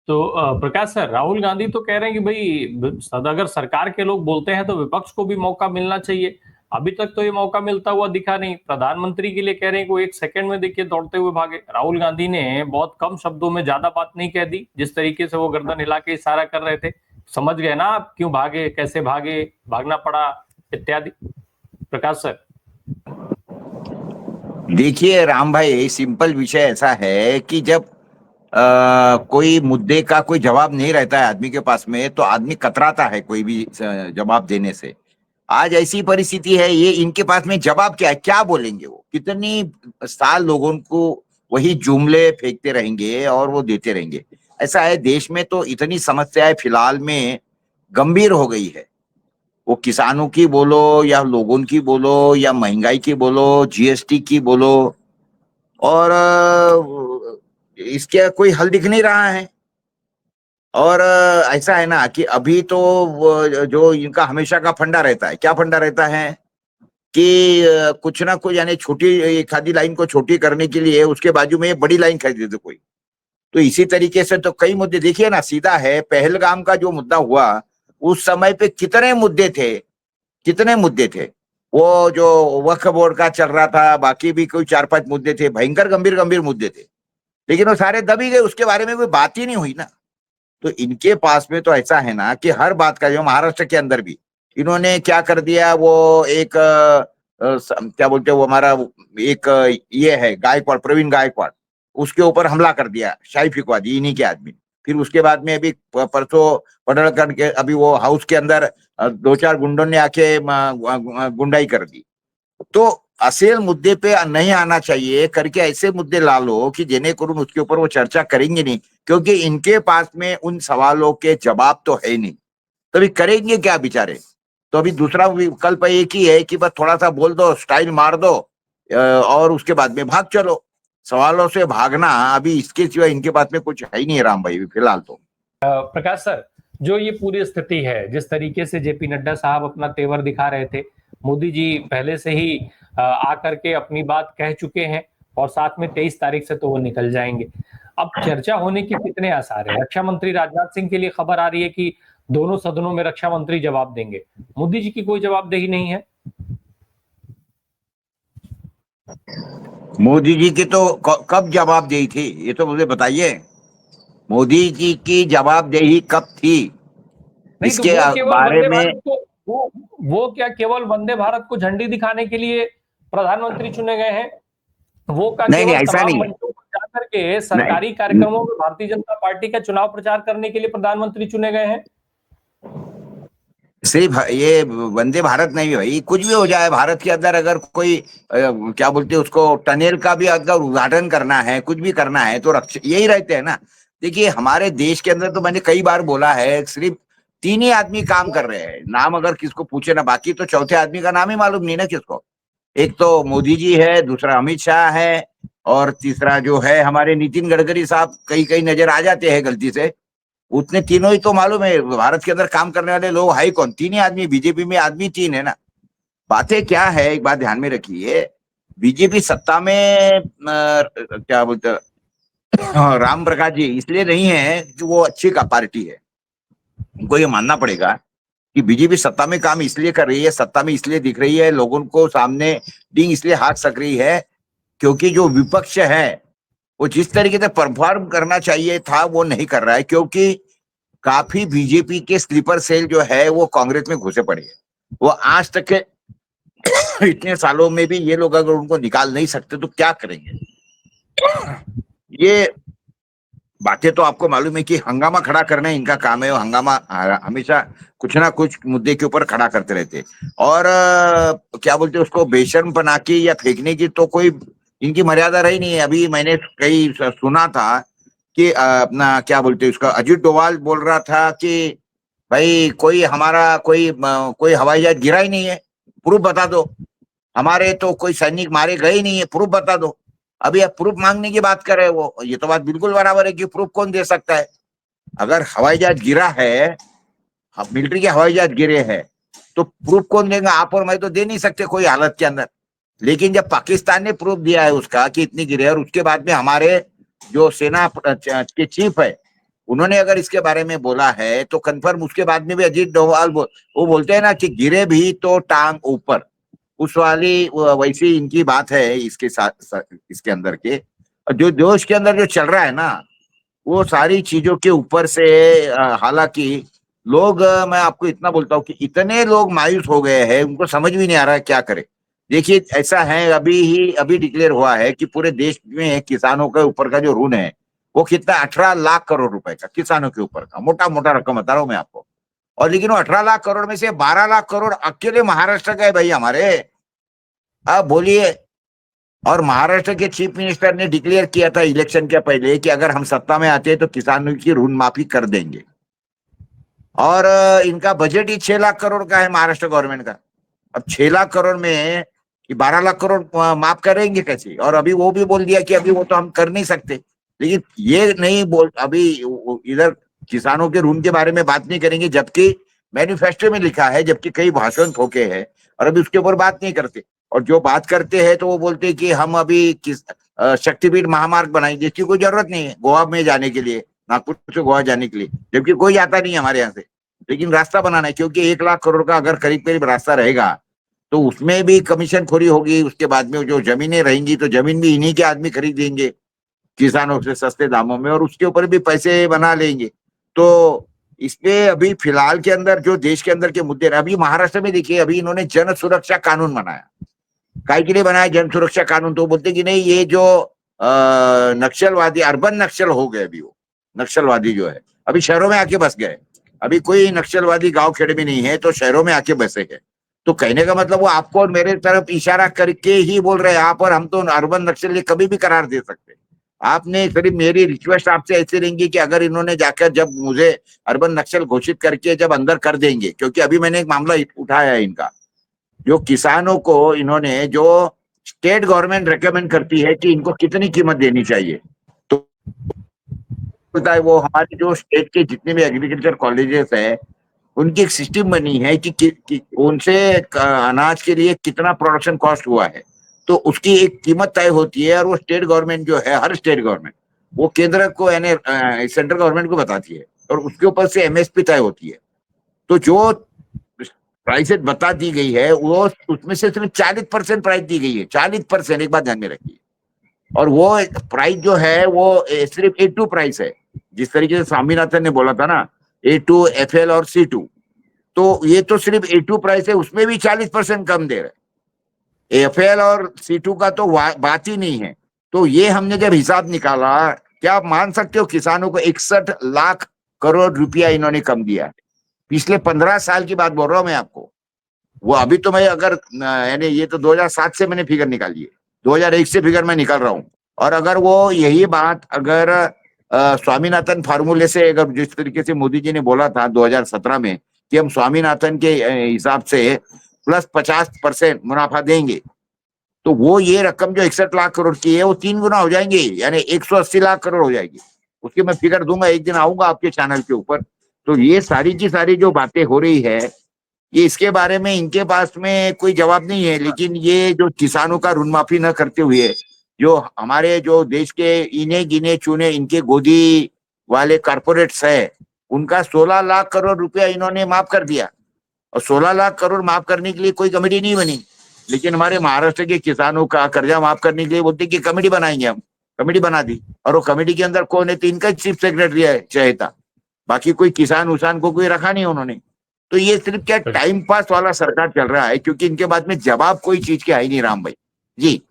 तो प्रकाश सर, राहुल गांधी तो कह रहे हैं कि भाई अगर सरकार के लोग बोलते हैं तो विपक्ष को भी मौका मिलना चाहिए। अभी तक तो ये मौका मिलता हुआ दिखा नहीं। प्रधानमंत्री के लिए कह रहे हैं कि वो एक सेकंड में देखिए दौड़ते हुए भागे। राहुल गांधी ने बहुत कम शब्दों में ज्यादा बात नहीं कह दी, जिस तरीके से वो गर्दन हिला के इशारा कर रहे थे। समझ गए ना आप क्यों भागे, कैसे भागे, भागना पड़ा इत्यादि। प्रकाश सर। देखिए राम भाई, सिंपल विषय ऐसा है कि जब कोई मुद्दे का कोई जवाब नहीं रहता है आदमी के पास में, तो आदमी कतराता है कोई भी जवाब देने से। आज ऐसी परिस्थिति है, ये इनके पास में जवाब क्या है, क्या बोलेंगे? वो कितनी साल लोगों को वही जुमले फेंकते रहेंगे और वो देते रहेंगे। ऐसा है, देश में तो इतनी समस्याएं फिलहाल में गंभीर हो गई है। वो किसानों की बोलो या लोगों की बोलो या महंगाई की बोलो, जीएसटी की बोलो, और इसके कोई हल दिख नहीं रहा है। और ऐसा है ना कि अभी तो जो इनका हमेशा का फंडा रहता है, क्या फंडा रहता है कि कुछ ना कुछ, यानी छोटी खादी लाइन को छोटी करने के लिए उसके बाजू में बड़ी लाइन खरीद देते कोई। तो इसी तरीके से तो कई मुद्दे देखिए ना, सीधा है पहलगाम का जो मुद्दा हुआ, उस समय पे कितने मुद्दे थे, कितने मुद्दे थे। वो जो वक्फ बोर्ड का चल रहा था, बाकी भी कोई 4-5 मुद्दे थे, भयंकर गंभीर गंभीर मुद्दे थे, लेकिन वो सारे दबी गए, उसके बारे में कोई बात ही नहीं हुई ना। तो इनके पास में तो ऐसा है ना कि हर बात का, जो महाराष्ट्र के अंदर भी इन्होंने क्या कर दिया, वो एक क्या बोलते हैं, वो हमारा एक ये है गायकवाड़, प्रवीण गायकवाड़, उसके ऊपर हमला कर दिया, शाही फिकवा दी इन्हीं के आदमी। फिर उसके बाद में अभी परसों पडळकर के अभी वो हाउस के अंदर 2-4 गुंडों ने आके गुंडाई कर दी। तो असेल मुद्दे पे नहीं आना चाहिए करके ऐसे मुद्दे ला लो कि जेणेकरून उसके ऊपर वो चर्चा करेंगे नहीं, क्योंकि इनके पास में उन सवालों के जवाब तो है नहीं। तभी करेंगे क्या बेचारे? तो अभी दूसरा विकल्प एक ही है कि बस थोड़ा सा बोल दो, स्टाइल मार दो, और उसके बाद में भाग चलो। सवालों से भागना अभी इसके सिवा इनके पास में कुछ है ही नहीं राम भाई, फिलहाल तो। प्रकाश सर, जो ये पूरी स्थिति है, जिस तरीके से जेपी नड्डा साहब अपना तेवर दिखा रहे थे, मोदी जी पहले से ही आकर के अपनी बात कह चुके हैं और साथ में 23 तारीख से तो वो निकल जाएंगे। अब चर्चा होने के कितने आसार है? रक्षा मंत्री राजनाथ सिंह के लिए खबर आ रही है कि दोनों सदनों में रक्षा मंत्री जवाब देंगे। मोदी जी की कोई जवाबदेही नहीं है। मोदी जी की तो कब जवाबदेही थी, ये तो मुझे बताइए। मोदी जी की जवाबदेही कब थी नहीं तो इसके वो केवल बारे वंदे में? भारत को वो क्या केवल वंदे भारत को झंडी दिखाने के लिए प्रधानमंत्री चुने गए हैं? वो का नहीं नहीं, केवल ऐसा तमाम नहीं है। मंचों पर जाकर के सरकारी नहीं, कार्यक्रमों में भारतीय जनता पार्टी का चुनाव प्रचार करने के लिए प्रधानमंत्री चुने गए हैं? सिर्फ ये वंदे भारत नहीं है भाई, कुछ भी हो जाए भारत के अंदर, अगर कोई क्या बोलते हैं उसको, टनल का भी अगर उद्घाटन करना है, कुछ भी करना है, तो रक्षा यही रहते हैं ना। देखिए हमारे देश के अंदर तो मैंने कई बार बोला है, सिर्फ 3 ही आदमी काम कर रहे हैं, नाम अगर किसको पूछे ना, बाकी तो चौथे आदमी का नाम ही मालूम नहीं ना किसको। एक तो मोदी जी है, दूसरा अमित शाह है, और तीसरा जो है हमारे नितिन गडकरी साहब, कहीं कहीं नजर आ जाते हैं गलती से। उतने तीनों ही तो मालूम है भारत के अंदर काम करने वाले लोग है कौन, 3 ही आदमी। बीजेपी में आदमी 3 है ना। बातें क्या है, एक बात ध्यान में रखिए, बीजेपी सत्ता में क्या बोलते हैं, राम प्रकाश जी इसलिए नहीं है कि वो अच्छी का पार्टी है। उनको ये मानना पड़ेगा कि बीजेपी सत्ता में काम इसलिए कर रही है, सत्ता में इसलिए दिख रही है, लोगों को सामने डींग इसलिए हाँक सक रही है, क्योंकि जो विपक्ष है वो जिस तरीके से परफॉर्म करना चाहिए था वो नहीं कर रहा है, क्योंकि काफी बीजेपी के स्लीपर सेल जो है वो कांग्रेस में घुसे पड़े हैं। वो आज तक के इतने सालों में भी ये लोग अगर उनको निकाल नहीं सकते तो क्या करेंगे? ये बातें तो आपको मालूम है कि हंगामा खड़ा करना इनका काम है, हंगामा हमेशा कुछ ना कुछ मुद्दे के ऊपर खड़ा करते रहते। और क्या बोलते उसको, बेशर्म बना के या फेंकने की तो कोई इनकी मर्यादा रही नहीं है। अभी मैंने कई सुना था कि अपना क्या बोलते उसका, अजीत डोभाल बोल रहा था कि भाई कोई हमारा कोई हवाई जहाज गिरा ही नहीं है, प्रूफ बता दो। हमारे तो कोई सैनिक मारे गए ही नहीं है, प्रूफ बता दो। अभी आप प्रूफ मांगने की बात कर रहे हो, ये तो बात बिल्कुल बराबर है कि प्रूफ कौन दे सकता है? अगर हवाई जहाज गिरा है, मिलिट्री के हवाई जहाज गिरे हैं, तो प्रूफ कौन देगा? आप और मैं तो दे नहीं सकते कोई हालत के अंदर। लेकिन जब पाकिस्तान ने प्रूफ दिया है उसका कि इतनी गिरे, और उसके बाद में हमारे जो सेना के चीफ है उन्होंने अगर इसके बारे में बोला है तो कंफर्म उसके बाद में भी अजीत डोभाल वो बोलते हैं ना कि गिरे भी तो टांग ऊपर, उस वाली वैसी इनकी बात है इसके साथ इसके अंदर के जो देश के अंदर जो चल रहा है ना वो सारी चीजों के ऊपर से हालांकि लोग मैं आपको इतना बोलता हूँ कि इतने लोग मायूस हो गए हैं, उनको समझ भी नहीं आ रहा है क्या करे। देखिए ऐसा है, अभी डिक्लेयर हुआ है कि पूरे देश में किसानों के ऊपर का जो ऋण है वो कितना 18 लाख करोड़ रुपए का, किसानों के ऊपर का मोटा मोटा रकम बता रहा हूं मैं आपको। और लेकिन वो 18 लाख करोड़ में से 12 लाख करोड़ अकेले महाराष्ट्र का है भाई हमारे। आप बोलिए। और महाराष्ट्र के चीफ मिनिस्टर ने डिक्लेयर किया था इलेक्शन के पहले कि अगर हम सत्ता में आते हैं तो किसानों की ऋण माफी कर देंगे। और इनका बजट ही 6 लाख करोड़ का है महाराष्ट्र गवर्नमेंट का। अब 6 लाख करोड़ में 12 लाख करोड़ माफ करेंगे कैसे? और अभी वो भी बोल दिया कि अभी वो तो हम कर नहीं सकते। लेकिन ये नहीं बोल, अभी इधर किसानों के ऋण के बारे में बात नहीं करेंगे जबकि मैनिफेस्टो में लिखा है, जबकि कई भाषण ठोके हैं और अभी उसके ऊपर बात नहीं करते। और जो बात करते हैं तो वो बोलते हैं कि हम अभी शक्तिपीठ महामार्ग बनाएंगे, जिसकी कोई जरूरत नहीं है गोवा में जाने के लिए, नागपुर से गोवा जाने के लिए, जबकि कोई जाता नहीं हमारे यहाँ से। लेकिन रास्ता बनाना है क्योंकि 1 लाख करोड़ का अगर करीब करीब रास्ता रहेगा तो उसमें भी कमीशन खोरी होगी। उसके बाद में जो जमीनें रहेंगी तो जमीन भी इन्हीं के आदमी खरीद लेंगे किसानों से सस्ते दामों में और उसके ऊपर भी पैसे बना लेंगे। तो इसमें अभी फिलहाल के अंदर जो देश के अंदर के मुद्दे, अभी महाराष्ट्र में देखिए अभी इन्होंने जन सुरक्षा कानून बनाया। काय के लिए बनाया जन सुरक्षा कानून? तो बोलते कि नहीं ये जो नक्सलवादी अर्बन नक्सल हो गए, अभी वो नक्सलवादी जो है अभी शहरों में आके बस गए। अभी कोई नक्सलवादी गांव खेड़े में नहीं है तो शहरों में आके बसे है। तो कहने का मतलब वो आपको और मेरे तरफ इशारा करके ही बोल रहे हैं आप और हम तो अर्बन नक्सल कभी भी करार दे सकते। आपने करीब मेरी रिक्वेस्ट आपसे ऐसे रहेंगी कि अगर इन्होंने जाकर जब मुझे अर्बन नक्सल घोषित करके जब अंदर कर देंगे, क्योंकि अभी मैंने एक मामला उठाया है इनका, जो किसानों को इन्होंने जो स्टेट गवर्नमेंट रेकमेंड करती है कि इनको कितनी कीमत देनी चाहिए, तो होता है वो हमारे जो स्टेट के जितने भी एग्रीकल्चर कॉलेजेस है उनकी एक सिस्टम बनी है कि उनसे अनाज के लिए कितना प्रोडक्शन कॉस्ट हुआ है तो उसकी एक कीमत तय होती है। और वो स्टेट गवर्नमेंट जो है, हर स्टेट गवर्नमेंट वो केंद्र को यानी सेंट्रल गवर्नमेंट को बताती है और उसके ऊपर से एमएसपी तय होती है। तो जो प्राइसेस बता दी गई है वो उसमें से सिर्फ 40% प्राइस दी गई है। 40%, एक बात ध्यान में रखिए। और वो प्राइस जो है वो सिर्फ A2 प्राइस है, जिस तरीके से स्वामीनाथन ने बोला था ना A2, FL और C2, तो ये तो सिर्फ A2 प्राइस है, उसमें भी 40% कम दे रहे। FL और C2 का तो बात ही नहीं है। तो ये हमने जब हिसाब निकाला, क्या आप मान सकते हो किसानों को 61 लाख करोड़ रुपया इन्होंने कम दिया है। पिछले 15 साल की बात बोल रहा हूं मैं आपको। वो अभी तो मैं अगर यानी ये तो 2007 से मैंने फिगर निकाली है, 2001 से फिगर मैं निकाल रहा हूं। और अगर वो यही बात अगर स्वामीनाथन फार्मूले से, अगर जिस तरीके से मोदी जी ने बोला था 2017 में कि हम स्वामीनाथन के हिसाब से प्लस 50% मुनाफा देंगे, तो वो ये रकम जो 61 लाख करोड़ की है वो 3 गुना हो जाएंगे, यानी 180 लाख करोड़ हो जाएगी। उसकी मैं फिगर दूंगा, एक दिन आऊंगा आपके चैनल के ऊपर। तो ये सारी की सारी जो बातें हो रही है ये इसके बारे में इनके पास में कोई जवाब नहीं है। लेकिन ये जो किसानों का ऋण माफी न करते हुए जो हमारे जो देश के इने गिने चुने इनके गोदी वाले कारपोरेट्स है उनका 16 लाख करोड़ रुपया इन्होंने माफ कर दिया। और 16 लाख करोड़ माफ करने के लिए कोई कमेटी नहीं बनी, लेकिन हमारे महाराष्ट्र के किसानों का कर्जा माफ करने के लिए बोलते कि कमेटी बनाएंगे हम। कमेटी बना दी और वो कमेटी के अंदर कौन है? तो इनका चीफ सेक्रेटरी है चहेता, बाकी कोई किसान उसान को कोई रखा नहीं उन्होंने। तो ये सिर्फ क्या टाइम पास वाला सरकार चल रहा है, क्योंकि इनके बाद में जवाब कोई चीज के है ही नहीं राम भाई जी।